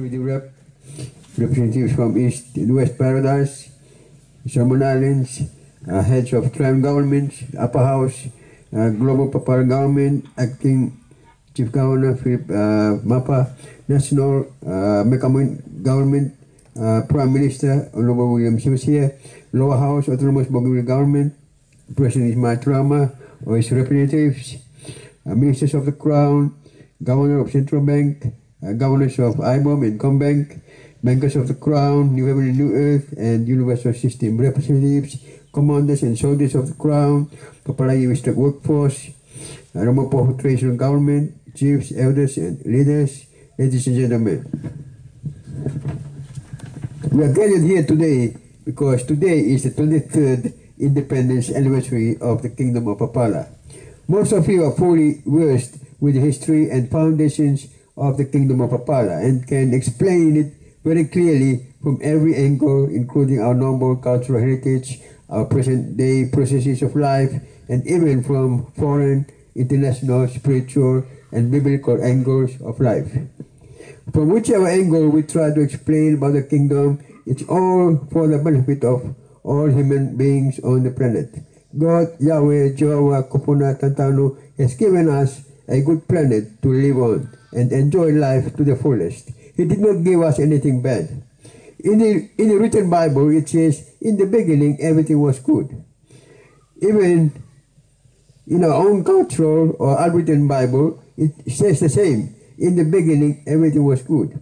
with the representatives from East and West Paradise, Solomon Islands, heads of tribal governments, Upper House, Global Papala Government, Acting Chief Governor Philip Mapa, National Mekamon Government, Prime Minister Honorable William Siusia, Lower House Autonomous Bougainville Government, President Ismail Trama or his representatives, Ministers of the Crown, Governor of Central Bank, Governors of IBOM and Combank, Bankers of the Crown, New Heaven and New Earth, and Universal System representatives, Commanders and Soldiers of the Crown, Papala District Workforce, Ramapo Traditional Government, Chiefs, Elders, and Leaders, ladies and gentlemen. We are gathered here today because today is the 23rd independence anniversary of the Kingdom of Papala. Most of you are fully versed with the history and foundations of the Kingdom of Papala and can explain it very clearly from every angle, including our noble cultural heritage, our present-day processes of life, and even from foreign, international, spiritual, and biblical angles of life. From whichever angle we try to explain about the kingdom, it's all for the benefit of all human beings on the planet. God, Yahweh, Jehovah, Kupuna, Tantano, has given us a good planet to live on and enjoy life to the fullest. He did not give us anything bad. In the written Bible, it says, in the beginning, everything was good. Even in our own cultural or unwritten Bible, it says the same. In the beginning, everything was good.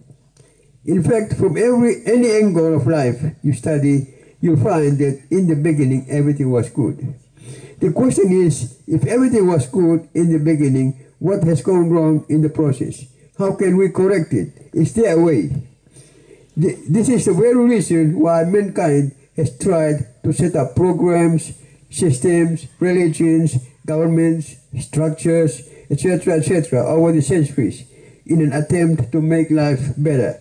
In fact, from any angle of life you study, you'll find that in the beginning, everything was good. The question is, if everything was good in the beginning, what has gone wrong in the process? How can we correct it? Is there a way? This is the very reason why mankind has tried to set up programs, systems, religions, governments, structures, etc., over the centuries in an attempt to make life better.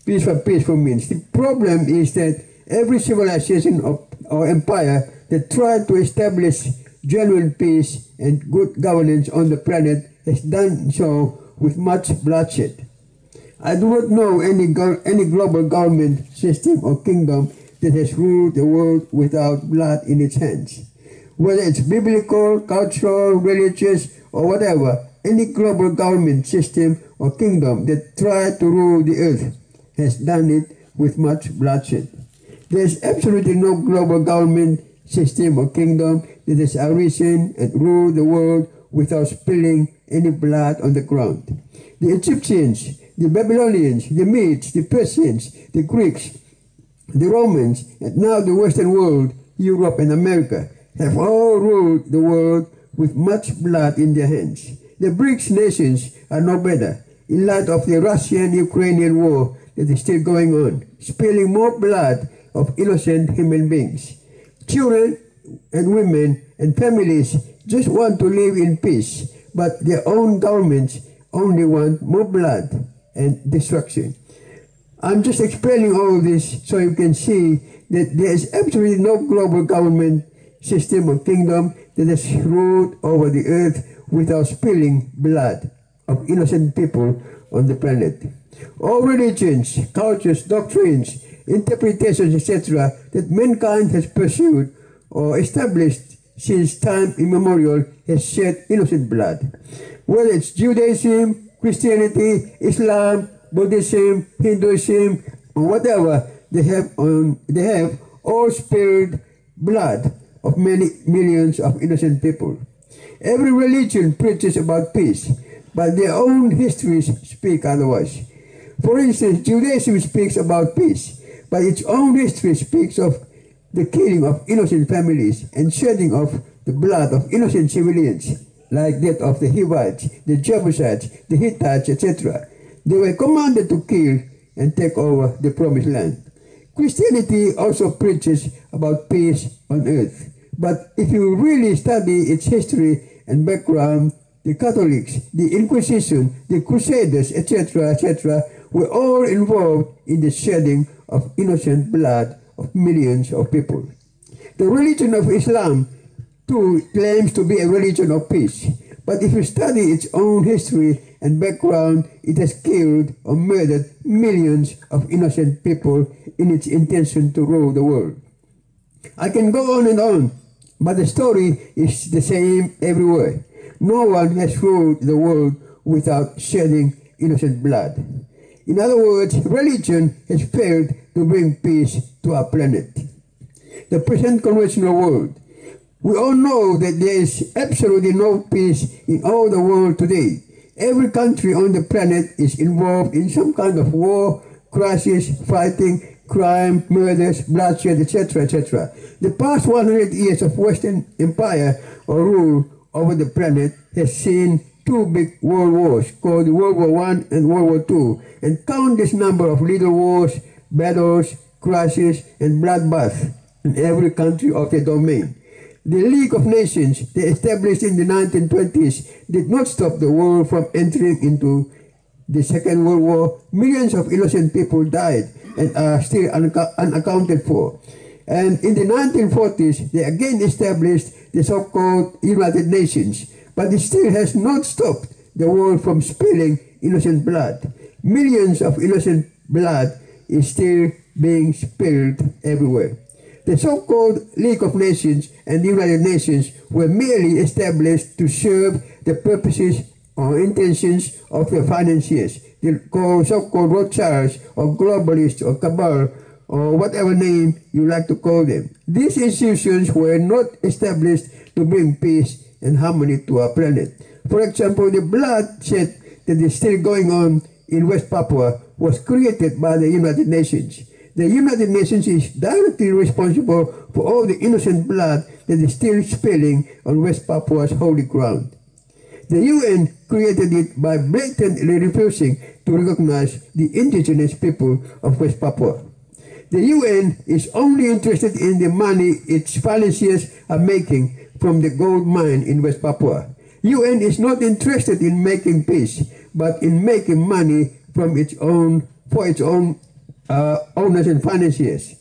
Peaceful means. The problem is that every civilization or empire that tried to establish genuine peace and good governance on the planet has done so with much bloodshed. I do not know any global government system or kingdom that has ruled the world without blood in its hands. Whether it's biblical, cultural, religious, or whatever, any global government system or kingdom that tried to rule the earth has done it with much bloodshed. There is absolutely no global government system or kingdom that has arisen and ruled the world without spilling any blood on the ground. The Egyptians, the Babylonians, the Medes, the Persians, the Greeks, the Romans, and now the Western world, Europe and America, have all ruled the world with much blood in their hands. The BRICS nations are no better in light of the Russian-Ukrainian war that is still going on, spilling more blood of innocent human beings. Children and women and families just want to live in peace, but their own governments only want more blood and destruction. I'm just explaining all this so you can see that there is absolutely no global government system or kingdom that has ruled over the earth without spilling blood of innocent people on the planet. All religions, cultures, doctrines, interpretations, etc., that mankind has pursued or established since time immemorial has shed innocent blood. Whether it's Judaism, Christianity, Islam, Buddhism, Hinduism, or whatever, they have all spilled blood of many millions of innocent people. Every religion preaches about peace, but their own histories speak otherwise. For instance, Judaism speaks about peace, but its own history speaks of the killing of innocent families and shedding of the blood of innocent civilians, like that of the Hivites, the Jebusites, the Hittites, etc. They were commanded to kill and take over the promised land. Christianity also preaches about peace on earth. But if you really study its history and background, the Catholics, the Inquisition, the Crusaders, etc., were all involved in the shedding of innocent blood of millions of people. The religion of Islam, too, claims to be a religion of peace, But if you study its own history and background, it has killed or murdered millions of innocent people in its intention to rule the world. I can go on, but the story is the same everywhere. No one has ruled the world without shedding innocent blood. In other words, religion has failed to bring peace to our planet. The present conventional world. We all know that there is absolutely no peace in all the world today. Every country on the planet is involved in some kind of war, crisis, fighting, crime, murders, bloodshed, etc., etc. The past 100 years of Western empire or rule over the planet has seen two big world wars called World War I and World War II, and countless number of little wars, battles, crises, and bloodbaths in every country of the domain. The League of Nations, they established in the 1920s, did not stop the world from entering into the Second World War. Millions of innocent people died and are still unaccounted for. And in the 1940s, they again established the so-called United Nations, but it still has not stopped the world from spilling innocent blood. Millions of innocent blood is still being spilled everywhere. The so-called League of Nations and the United Nations were merely established to serve the purposes or intentions of the financiers, the so-called Rothschilds or globalists or cabal or whatever name you like to call them. These institutions were not established to bring peace and harmony to our planet. For example, the bloodshed that is still going on in West Papua was created by the United Nations. The United Nations is directly responsible for all the innocent blood that is still spilling on West Papua's holy ground. The UN created it by blatantly refusing to recognize the indigenous people of West Papua. The UN is only interested in the money its financiers are making from the gold mine in West Papua. UN is not interested in making peace, but in making money from for its own owners and financiers.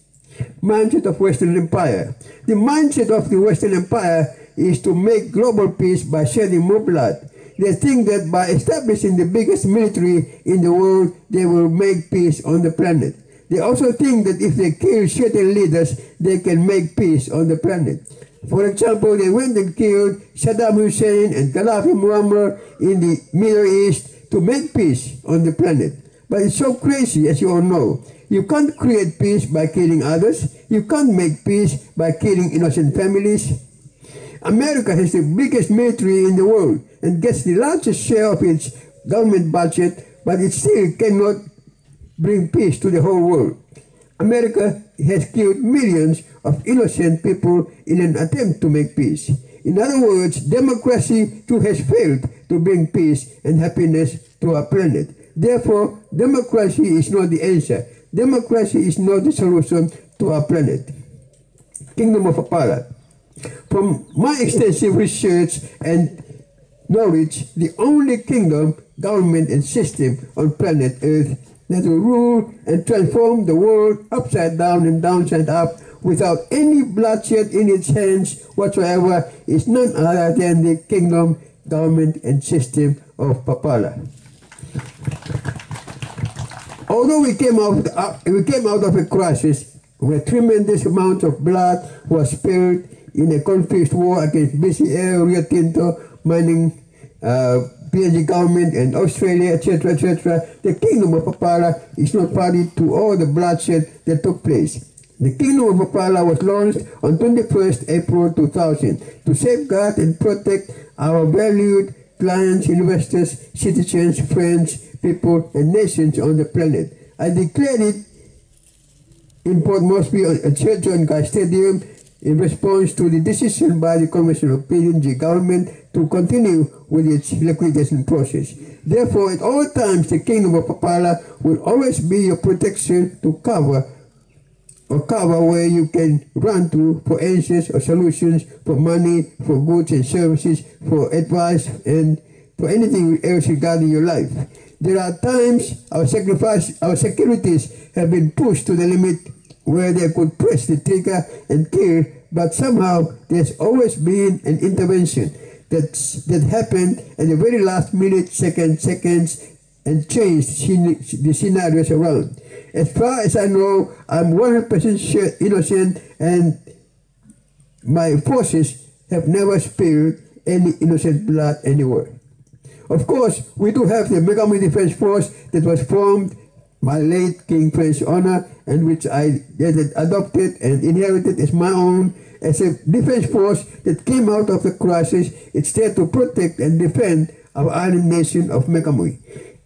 Mindset of Western Empire. The mindset of the Western Empire is to make global peace by shedding more blood. They think that by establishing the biggest military in the world, they will make peace on the planet. They also think that if they kill certain leaders, they can make peace on the planet. For example, they went and killed Saddam Hussein and Gaddafi Muammar in the Middle East to make peace on the planet. But it's so crazy, as you all know. You can't create peace by killing others. You can't make peace by killing innocent families. America has the biggest military in the world and gets the largest share of its government budget, but it still cannot bring peace to the whole world. America has killed millions of innocent people in an attempt to make peace. In other words, democracy too has failed to bring peace and happiness to our planet. Therefore, democracy is not the answer. Democracy is not the solution to our planet. Kingdom of Papala. From my extensive research and knowledge, the only kingdom, government, and system on planet Earth that will rule and transform the world upside down and downside up without any bloodshed in its hands whatsoever is none other than the kingdom, government, and system of Papala. Although we came out of a crisis where tremendous amounts of blood was spilled in a confused war against BCL, Rio Tinto, mining, PNG government and Australia, etc., etc., the Kingdom of Papala is not party to all the bloodshed that took place. The Kingdom of Papala was launched on 21st April 2000 to safeguard and protect our valued clients, investors, citizens, friends, people, and nations on the planet. I declared it in Port Moresby at Sir John Guy Stadium in response to the decision by the conventional PNG government to continue with its liquidation process. Therefore, at all times, the Kingdom of Papala will always be your protection to cover where you can run to for answers or solutions, for money, for goods and services, for advice, and for anything else regarding your life. There are times our securities have been pushed to the limit where they could press the trigger and kill, but somehow there's always been an intervention. that happened at the very last minute, seconds, and changed the scenarios around. As far as I know, I'm 100% innocent, and my forces have never spilled any innocent blood anywhere. Of course, we do have the Megamui Defense Force that was formed by late King Prince's honor, and which I adopted and inherited as my own, as a defense force that came out of the crisis. It's there to protect and defend our island nation of Megamui.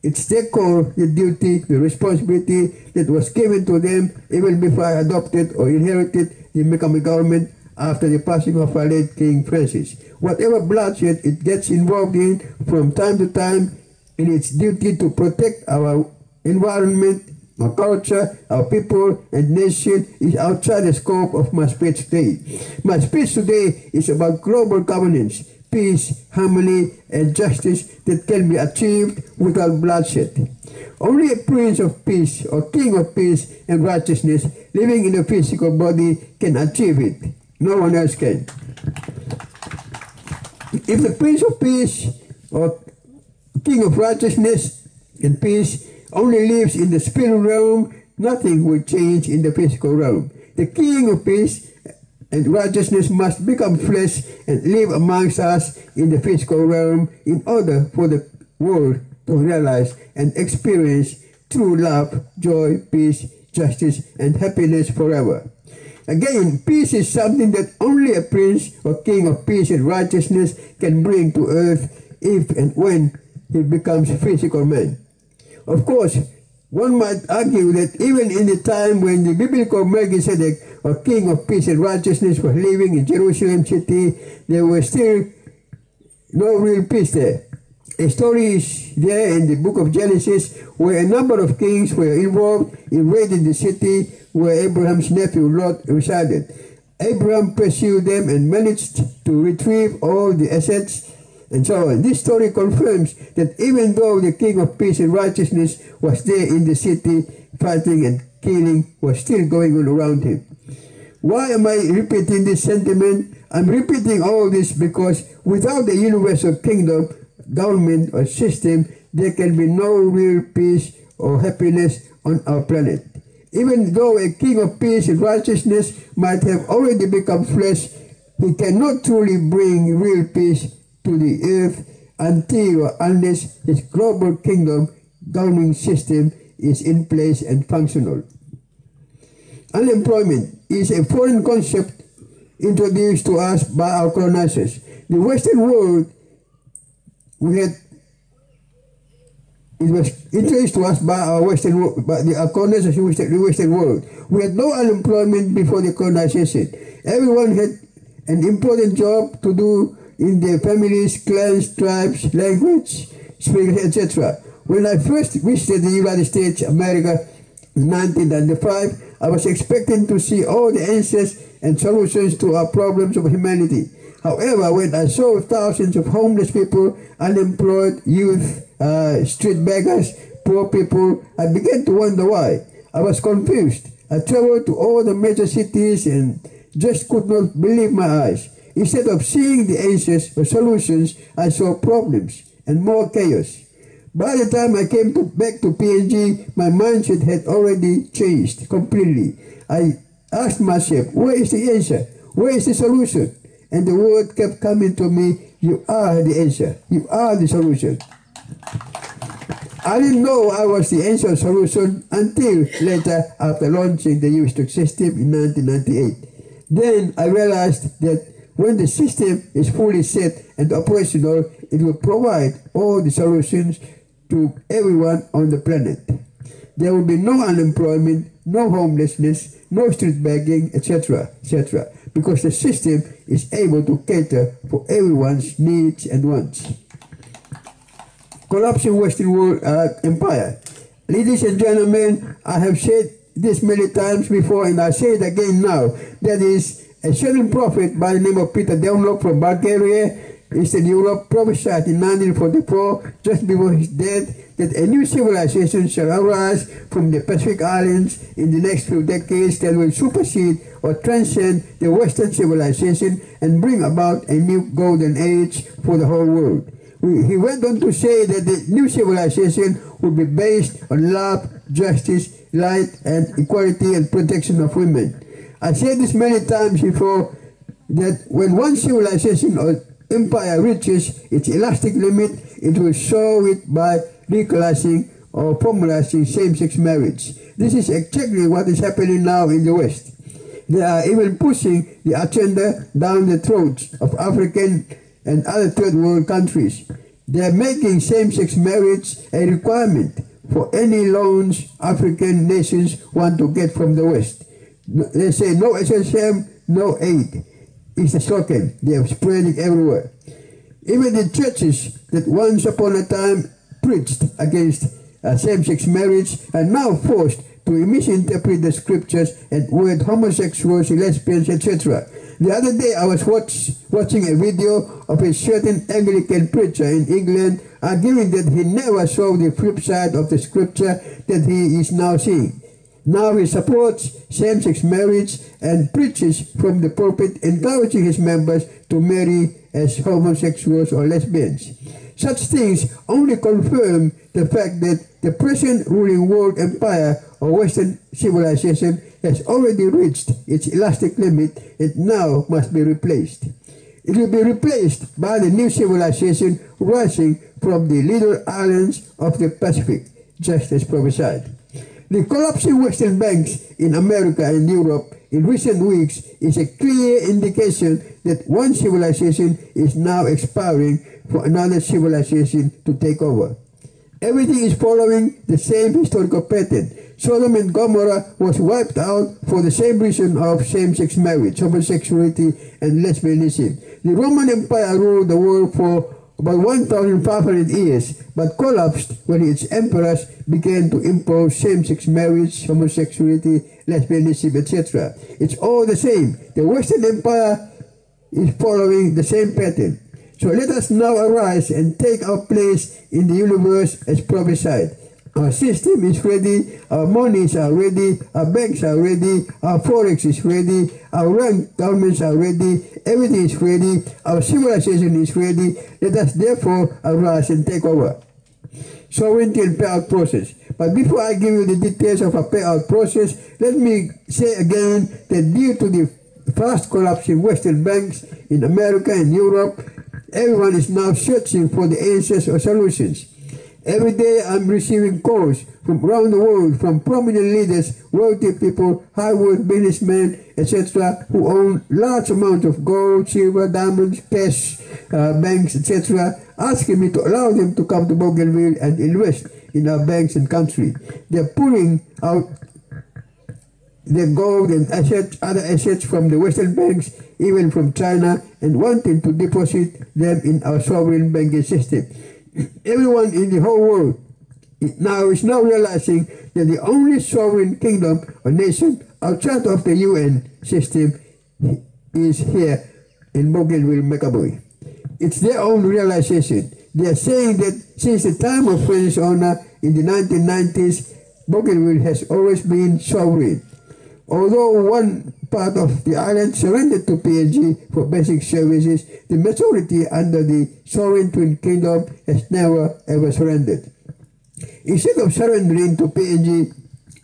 It's their call, the duty, the responsibility that was given to them even before I adopted or inherited the Megamui government after the passing of our late King Francis. Whatever bloodshed it gets involved in from time to time, in its duty to protect our environment, our culture, our people, and nation is outside the scope of my speech today. My speech today is about global governance, peace, harmony, and justice that can be achieved without bloodshed. Only a prince of peace or king of peace and righteousness living in a physical body can achieve it. No one else can. If the prince of peace or king of righteousness and peace only lives in the spiritual realm, nothing will change in the physical realm. The king of peace and righteousness must become flesh and live amongst us in the physical realm in order for the world to realize and experience true love, joy, peace, justice, and happiness forever. Again, peace is something that only a prince or king of peace and righteousness can bring to earth if and when he becomes a physical man. Of course, one might argue that even in the time when the biblical Melchizedek, or king of peace and righteousness, was living in Jerusalem city, there was still no real peace there. A story is there in the book of Genesis where a number of kings were involved in raiding the city where Abraham's nephew Lot resided. Abraham pursued them and managed to retrieve all the assets and so on. This story confirms that even though the king of peace and righteousness was there in the city, fighting and killing was still going on around him. Why am I repeating this sentiment? I'm repeating all this because without the universal kingdom, government or system, there can be no real peace or happiness on our planet. Even though a king of peace and righteousness might have already become flesh, he cannot truly bring real peace to the earth until or unless his global kingdom governing system is in place and functional. Unemployment is a foreign concept introduced to us by our colonizers. The Western world, it was introduced to us by our Western world, by the colonizers in the Western world. We had no unemployment before the colonization. Everyone had an important job to do in their families, clans, tribes, language, speakers, etc. When I first visited the United States, America, in 1995, I was expecting to see all the answers and solutions to our problems of humanity. However, when I saw thousands of homeless people, unemployed youth, street beggars, poor people, I began to wonder why. I was confused. I traveled to all the major cities and just could not believe my eyes. Instead of seeing the answers or solutions, I saw problems and more chaos. By the time I came back to PNG, my mindset had already changed completely. I asked myself, where is the answer? Where is the solution? And the word kept coming to me, you are the answer. You are the solution. I didn't know I was the answer or solution until later after launching the U stock system in 1998. Then I realized that when the system is fully set and operational, it will provide all the solutions to everyone on the planet. There will be no unemployment, no homelessness, no street begging, etc., etc., because the system is able to cater for everyone's needs and wants. Collapsing Western world empire. Ladies and gentlemen, I have said this many times before and I say it again now. That is, a certain prophet by the name of Peter Demlok from Bulgaria Eastern Europe prophesied in 1944, just before his death, that a new civilization shall arise from the Pacific Islands in the next few decades that will supersede or transcend the Western civilization and bring about a new golden age for the whole world. He went on to say that the new civilization would be based on love, justice, light, and equality and protection of women. I said this many times before, that when one civilization or empire reaches its elastic limit, it will show it by legalizing or formalizing same-sex marriage. This is exactly what is happening now in the West. They are even pushing the agenda down the throats of African and other third world countries. They are making same-sex marriage a requirement for any loans African nations want to get from the West. They say no SSM, no aid. It's a slogan. They are spreading everywhere. Even the churches that once upon a time preached against same-sex marriage are now forced to misinterpret the scriptures and word homosexuals, lesbians, etc. The other day I was watching a video of a certain Anglican preacher in England arguing that he never saw the flip side of the scripture that he is now seeing. Now he supports same-sex marriage and preaches from the pulpit encouraging his members to marry as homosexuals or lesbians. Such things only confirm the fact that the present ruling world empire or Western civilization has already reached its elastic limit and now must be replaced. It will be replaced by the new civilization rising from the little islands of the Pacific, just as prophesied. The collapsing Western banks in America and Europe in recent weeks is a clear indication that one civilization is now expiring for another civilization to take over. Everything is following the same historical pattern. Sodom and Gomorrah was wiped out for the same reason of same-sex marriage, homosexuality, and lesbianism. The Roman Empire ruled the world for about 1,500 years, but collapsed when its emperors began to impose same-sex marriage, homosexuality, lesbianism, etc. It's all the same. The Western Empire is following the same pattern. So let us now arise and take our place in the universe as prophesied. Our system is ready, our monies are ready, our banks are ready, our forex is ready, our rank governments are ready, everything is ready, our civilization is ready. Let us therefore arise and take over. Sovereignty and payout process. But before I give you the details of a payout process, let me say again that due to the fast collapse in Western banks in America and Europe, everyone is now searching for the answers or solutions. Every day I'm receiving calls from around the world from prominent leaders, wealthy people, high-worth businessmen, etc., who own large amounts of gold, silver, diamonds, cash, banks, etc., asking me to allow them to come to Bougainville and invest in our banks and country. They're pulling out their gold and assets, other assets from the Western banks, even from China, and wanting to deposit them in our sovereign banking system. Everyone in the whole world is now realizing that the only sovereign kingdom or nation outside of the UN system is here in Bougainville, Macabui. It's their own realization. They are saying that since the time of French owner in the 1990s, Bougainville has always been sovereign. Although one part of the island surrendered to PNG for basic services, the majority under the sovereign twin kingdom has never ever surrendered. Instead of surrendering to PNG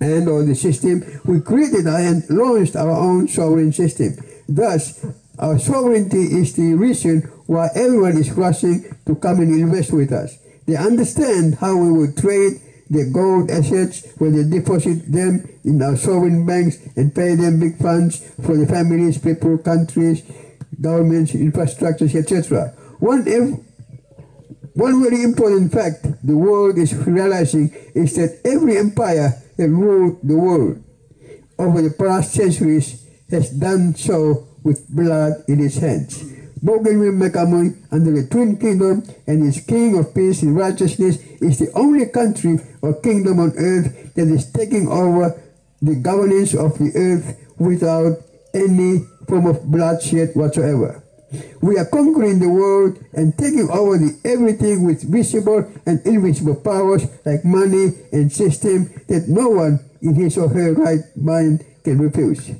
and or the system, we created and launched our own sovereign system. Thus, our sovereignty is the reason why everyone is rushing to come and invest with us. They understand how we will trade their gold assets when they deposit them in our sovereign banks and pay them big funds for the families, people, countries, governments, infrastructures, etc. One very important fact the world is realizing is that every empire that ruled the world over the past centuries has done so with blood in its hands. Bougainville Macamui, under the Twin Kingdom and its King of Peace and Righteousness, is the only country or kingdom on earth that is taking over the governance of the earth without any form of bloodshed whatsoever. We are conquering the world and taking over everything with visible and invisible powers like money and system that no one in his or her right mind can refuse.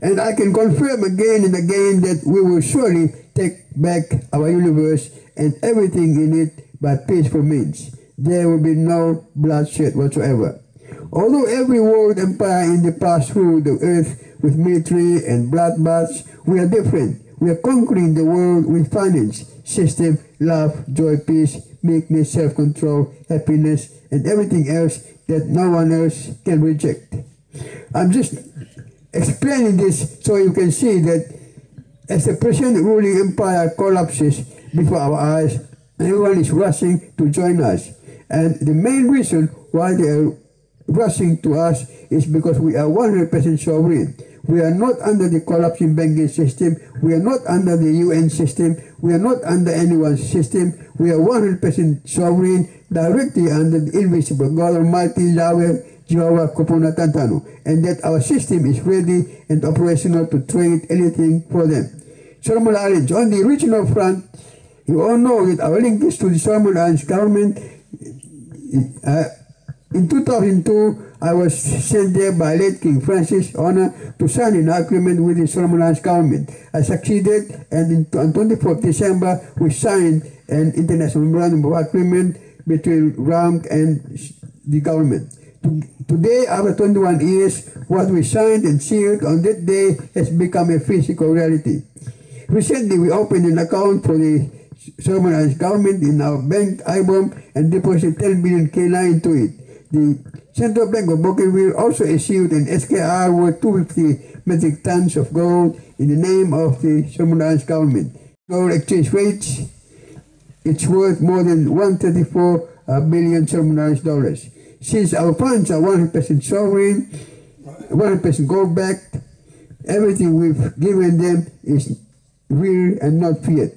And I can confirm again and again that we will surely take back our universe and everything in it by peaceful means. There will be no bloodshed whatsoever. Although every world empire in the past ruled the earth with military and bloodbaths, we are different. We are conquering the world with finance, system, love, joy, peace, meekness, self-control, happiness, and everything else that no one else can reject. I'm just explaining this so you can see that as the present ruling empire collapses before our eyes, everyone is rushing to join us. And the main reason why they are rushing to us is because we are 100% sovereign. We are not under the collapsing banking system. We are not under the UN system. We are not under anyone's system. We are 100% sovereign, directly under the invisible God Almighty Yahweh, Jehovah Kupuna Tantano, and that our system is ready and operational to trade anything for them. Solomon Islands, on the regional front, you all know that our link is to the Solomon Islands government. In 2002, I was sent there by late King Francis Honor to sign an agreement with the Solomon Islands government. I succeeded, and on 24th December, we signed an international memorandum of agreement between RAMC and the government. Today, after 21 years, what we signed and sealed on that day has become a physical reality. Recently, we opened an account for the Solomon Islands government in our bank IBOM and deposited 10 billion K9 into it. The Central Bank of Bougainville also issued an SKR worth 250 metric tons of gold in the name of the Solomon Islands government. Gold exchange rates, it's worth more than 134 billion Solomon Islands dollars. Since our funds are 100% sovereign, 100% gold-backed, everything we've given them is real and not fiat.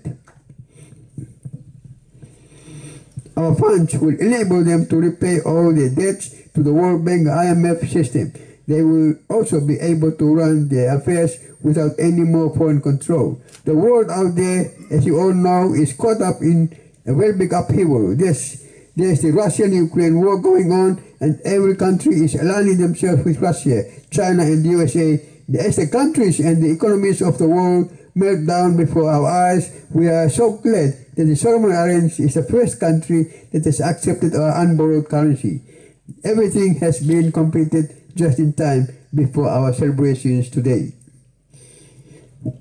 Our funds will enable them to repay all their debts to the World Bank IMF system. They will also be able to run their affairs without any more foreign control. The world out there, as you all know, is caught up in a very big upheaval. There's the Russian-Ukraine war going on, and every country is aligning themselves with Russia, China, and the USA. As the countries and the economies of the world melt down before our eyes, we are so glad that the Solomon Islands is the first country that has accepted our unborrowed currency. Everything has been completed just in time before our celebrations today.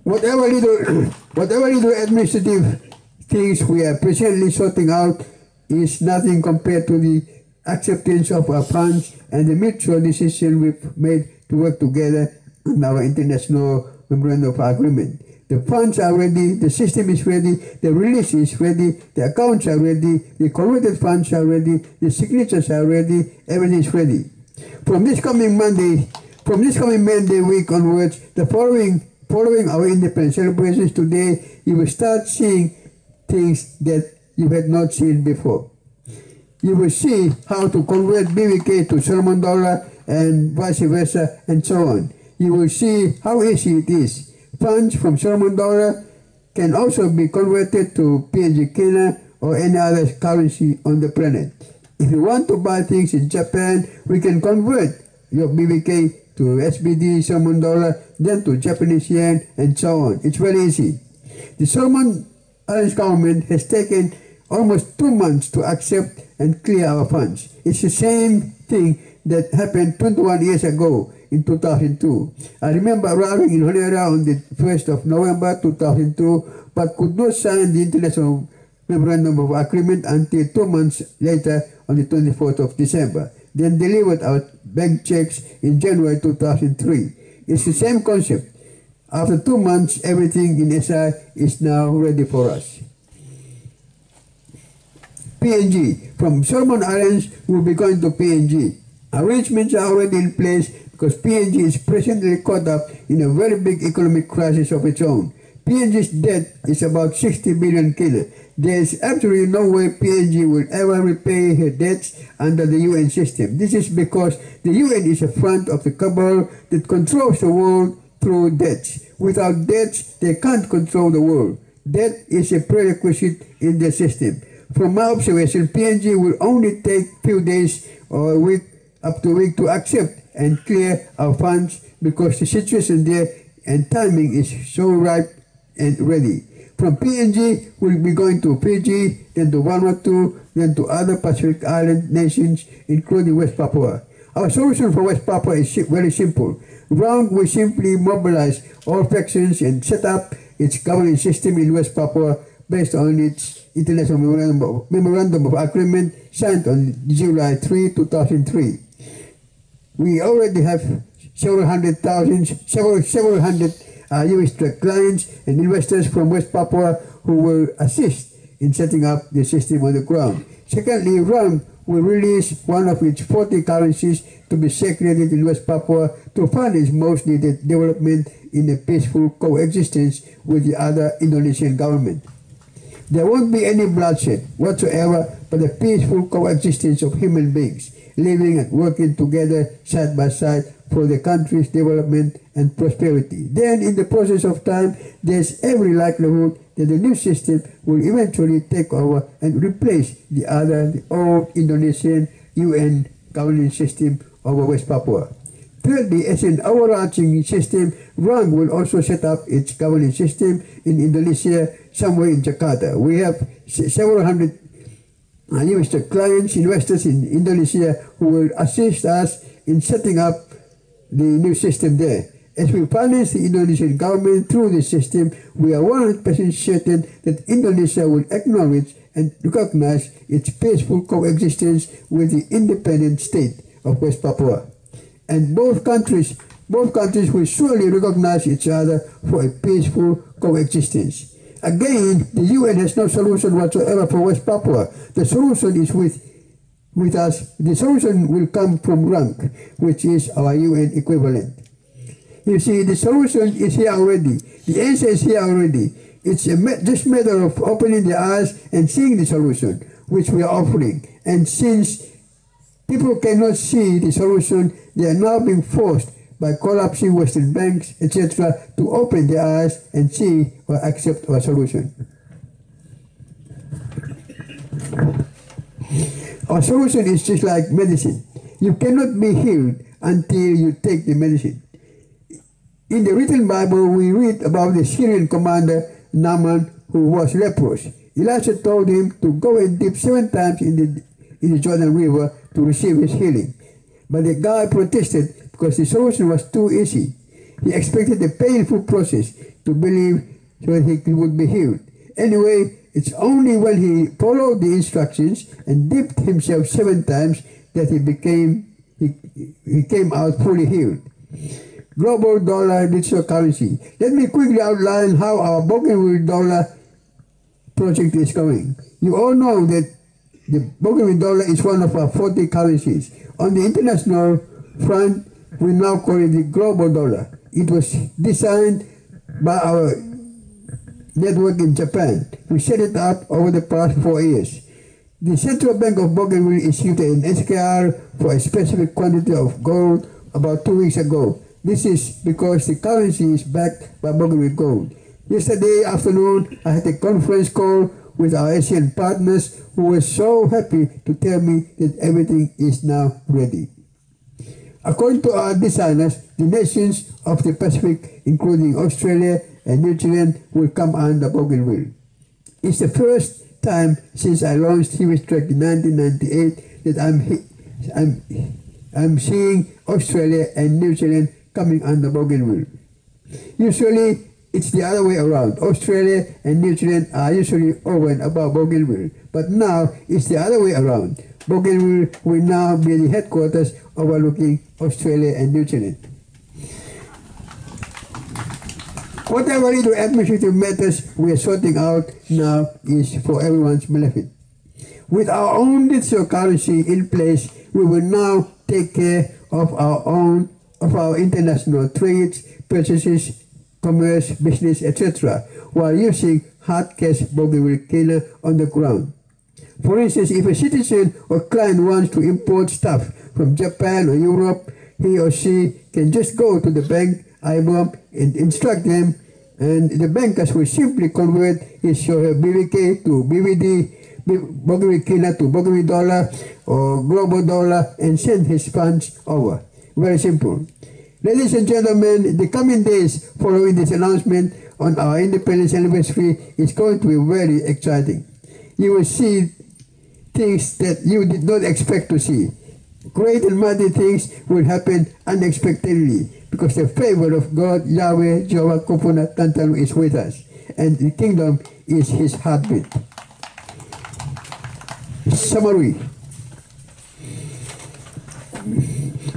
Whatever little administrative things we are presently sorting out is nothing compared to the acceptance of our funds and the mutual decision we've made to work together on our international memorandum of agreement. The funds are ready, the system is ready, the release is ready, the accounts are ready, the converted funds are ready, the signatures are ready, everything is ready. From this coming Monday week onwards, following our independence celebrations today, you will start seeing things that you had not seen before. You will see how to convert BVK to Solomon dollar and vice versa and so on. You will see how easy it is. Funds from Solomon dollar can also be converted to PNG Kina or any other currency on the planet. If you want to buy things in Japan, we can convert your BVK to SBD, Solomon dollar, then to Japanese yen, and so on. It's very easy. The Solomon Islands government has taken almost 2 months to accept and clear our funds. It's the same thing that happened 21 years ago in 2002. I remember arriving in Honiara on the 1st of November 2002, but could not sign the International Memorandum of Agreement until 2 months later on the 24th of December. Then delivered our bank checks in January 2003. It's the same concept. After 2 months, everything in SI is now ready for us. PNG. From Solomon Islands, we'll be going to PNG. Arrangements are already in place because PNG is presently caught up in a very big economic crisis of its own. PNG's debt is about 60 billion kina. There is absolutely no way PNG will ever repay her debts under the UN system. This is because the UN is a front of the cabal that controls the world through debts. Without debts, they can't control the world. Debt is a prerequisite in the system. From my observation, PNG will only take few days or a week, up to a week, to accept and clear our funds because the situation there and timing is so ripe and ready. From PNG, we'll be going to Fiji, then to Vanuatu, then to other Pacific Island nations, including West Papua. Our solution for West Papua is very simple. RUNC will simply mobilize all factions and set up its governance system in West Papua based on its International Memorandum of Agreement signed on July 3, 2003. We already have several hundred U.S. clients and investors from West Papua who will assist in setting up the system on the ground. Secondly, RUNC will release one of its 40 currencies to be circulated in West Papua to fund its most needed development in a peaceful coexistence with the other Indonesian government. There won't be any bloodshed whatsoever, but a peaceful coexistence of human beings living and working together side by side for the country's development and prosperity. Then, in the process of time, there's every likelihood that the new system will eventually take over and replace the old Indonesian UN governance system over West Papua. Thirdly, as an overarching system, RUNC will also set up its governance system in Indonesia, somewhere in Jakarta. We have several hundred U.S. clients, investors in Indonesia who will assist us in setting up the new system there. As we finance the Indonesian government through this system, we are 100% certain that Indonesia will acknowledge and recognize its peaceful coexistence with the independent state of West Papua. And both countries will surely recognize each other for a peaceful coexistence. Again, the UN has no solution whatsoever for West Papua. The solution is with us. The solution will come from RUNC, which is our UN equivalent. You see, the solution is here already. The answer is here already. It's just a matter of opening the eyes and seeing the solution, which we are offering. And since people cannot see the solution, they are now being forced by collapsing Western banks, etc., to open their eyes and see or accept our solution. Our solution is just like medicine. You cannot be healed until you take the medicine. In the written Bible, we read about the Syrian commander Naaman, who was leprous. Elijah told him to go and dip 7 times in the Jordan River to receive his healing. But the guy protested because the solution was too easy. He expected a painful process to believe so that he would be healed. Anyway, it's only when he followed the instructions and dipped himself 7 times that he came out fully healed. Global dollar digital currency. Let me quickly outline how our Bougainville dollar project is going. You all know that the Bougainville dollar is one of our 40 currencies. On the international front, we now call it the global dollar. It was designed by our network in Japan. We set it up over the past 4 years. The Central Bank of Bougainville issued an SKR for a specific quantity of gold about 2 weeks ago. This is because the currency is backed by Bougainville gold. Yesterday afternoon, I had a conference call with our Asian partners who were so happy to tell me that everything is now ready. According to our designers, the nations of the Pacific, including Australia and New Zealand, will come under Bougainville. It's the first time since I launched Track in 1998 that I'm seeing Australia and New Zealand coming under Bougainville. Usually, it's the other way around. Australia and New Zealand are usually over and above Bougainville. But now, it's the other way around. Bougainville will now be the headquarters overlooking Australia and New Zealand. Whatever little administrative matters we are sorting out now is for everyone's benefit. With our own digital currency in place, we will now take care of our international trades, purchases, commerce, business, etc., while using hard cash Bougainville killer on the ground. For instance, if a citizen or client wants to import stuff from Japan or Europe, he or she can just go to the bank IBOM and instruct them, and the bankers will simply convert his BBK to BBD, Bogami Kina to Bogami dollar or global dollar, and send his funds over. Very simple. Ladies and gentlemen, the coming days following this announcement on our independence anniversary is going to be very exciting. You will see things that you did not expect to see. Great and mighty things will happen unexpectedly because the favor of God, Yahweh, Jehovah, Kupuna, Tantalu is with us, and the kingdom is his heartbeat. Summary.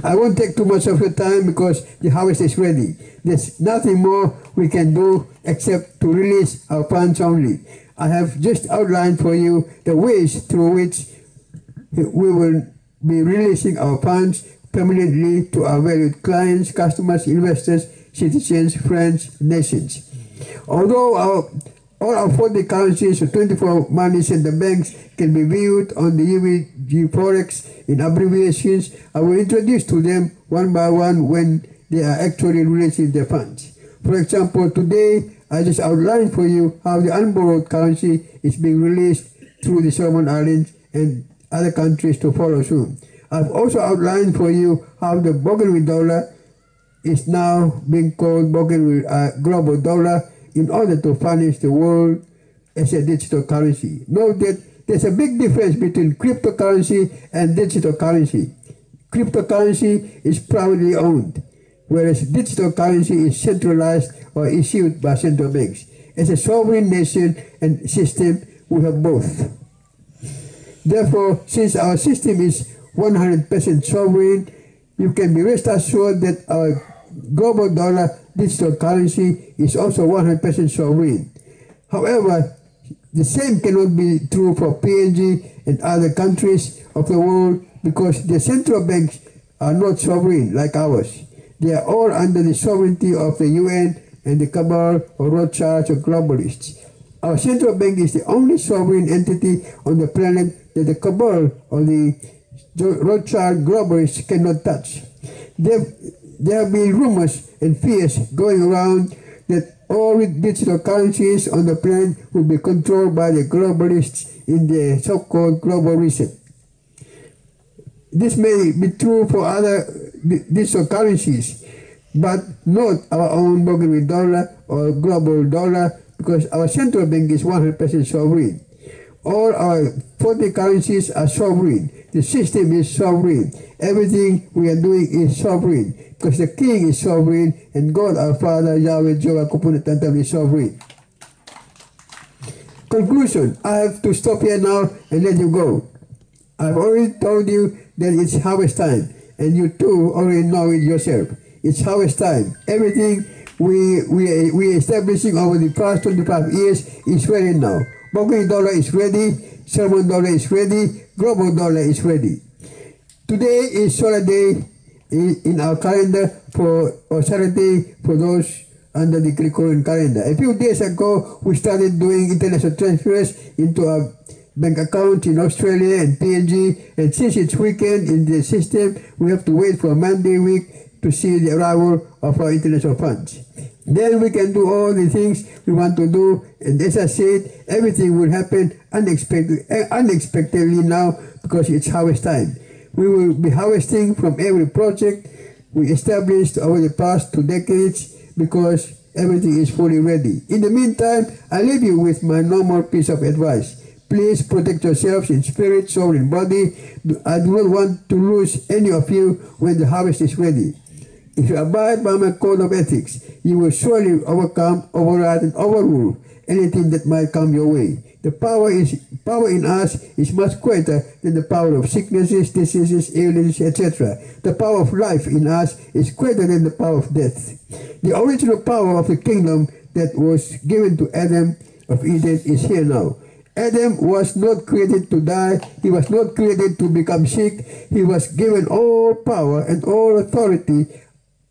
I won't take too much of your time because the harvest is ready. There's nothing more we can do except to release our funds only. I have just outlined for you the ways through which we will be releasing our funds permanently to our valued clients, customers, investors, citizens, friends, nations. Although all our 40 currencies or 24 money center banks can be viewed on the UVG Forex in abbreviations, I will introduce to them one by one when they are actually releasing their funds. For example, today I just outlined for you how the unborrowed currency is being released through the Solomon Islands and other countries to follow soon. I've also outlined for you how the Bogami dollar is now being called Bogami global dollar in order to furnish the world as a digital currency. Note that there's a big difference between cryptocurrency and digital currency. Cryptocurrency is privately owned, whereas digital currency is centralized or issued by central banks. As a sovereign nation and system, we have both. Therefore, since our system is 100% sovereign, you can be rest assured that our global dollar digital currency is also 100% sovereign. However, the same cannot be true for PNG and other countries of the world because the central banks are not sovereign like ours. They are all under the sovereignty of the UN and the cabal or Rothschilds or globalists. Our central bank is the only sovereign entity on the planet that the cabal or the Rothschild globalists cannot touch. There have been rumors and fears going around that all digital currencies on the planet will be controlled by the globalists in the so-called global reset. This may be true for other digital currencies, but not our own Bogami dollar or global dollar because our central bank is 100% sovereign. All our 40 currencies are sovereign. The system is sovereign. Everything we are doing is sovereign because the king is sovereign and God our Father, Yahweh, Jehovah, Kupuna, Tantam is sovereign. Conclusion. I have to stop here now and let you go. I've already told you that it's harvest time and you too already know it yourself. It's harvest time. Everything we establishing over the past 25 years is ready now. Bogami dollar is ready, Solomon dollar is ready, global dollar is ready. Today is solar day in our calendar or Saturday for those under the Gregorian calendar. A few days ago, we started doing international transfers into our bank account in Australia and PNG, and since it's weekend in the system, we have to wait for Monday week to see the arrival of our international funds. Then we can do all the things we want to do, and as I said, everything will happen unexpectedly now because it's harvest time. We will be harvesting from every project we established over the past 2 decades because everything is fully ready. In the meantime, I leave you with my normal piece of advice. Please protect yourselves in spirit, soul, and body. I do not want to lose any of you when the harvest is ready. If you abide by my code of ethics, you will surely overcome, override, and overrule anything that might come your way. The power in us is much greater than the power of sicknesses, diseases, illnesses, etc. The power of life in us is greater than the power of death. The original power of the kingdom that was given to Adam of Eden is here now. Adam was not created to die. He was not created to become sick. He was given all power and all authority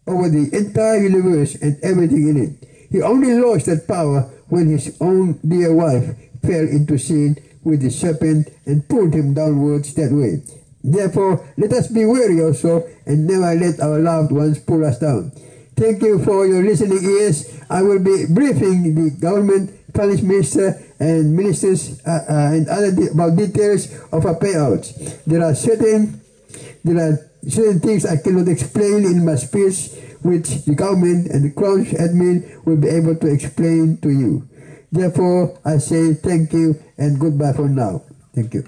over the entire universe and everything in it. He only lost that power when his own dear wife fell into sin with the serpent and pulled him downwards that way. Therefore, let us be wary also and never let our loved ones pull us down. Thank you for your listening ears. I will be briefing the government, finance minister, and ministers and other about details of our payouts. There are certain things I cannot explain in my speech, which the government and the Crown's admin will be able to explain to you. Therefore, I say thank you and goodbye for now. Thank you.